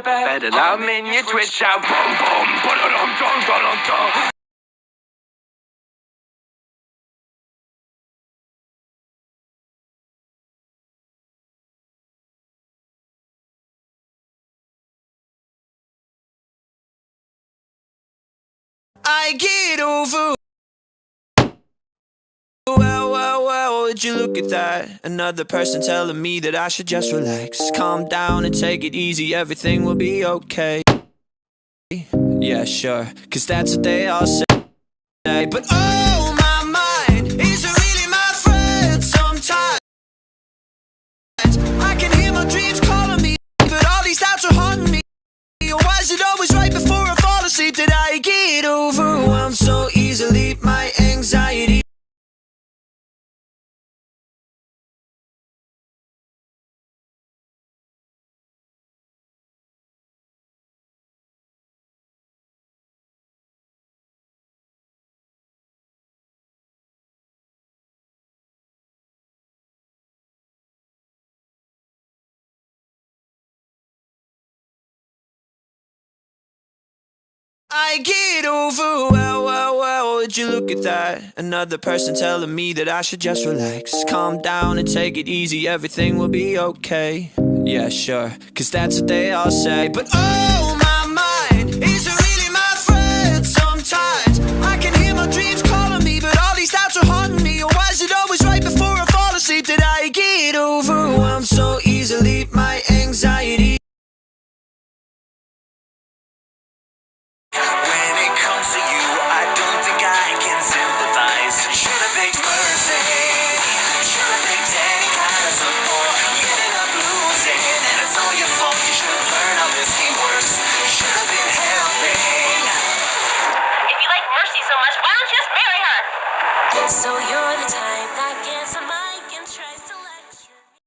better love me and you twitch out. Boom, boom, ba-da-dum, dum, dum, dum. I get over. Well, would you look at that? Another person telling me that I should just relax, calm down and take it easy, everything will be okay. Yeah, sure, cause that's what they all say. But oh, my mind isn't really my friend sometimes. I can hear my dreams calling me, but all these doubts are haunting me. Why is it always right before I fall asleep that I get overwhelmed so easily? My anxiety. I get over, well, would you look at that? Another person telling me that I should just relax, calm down and take it easy, everything will be okay. Yeah, sure, cause that's what they all say. But oh, my mind isn't really my friend sometimes. I can hear my dreams calling me, but all these doubts are haunting me. Why is it always right before I fall asleep that I get overwhelmed so easily? My anxiety. So you're the type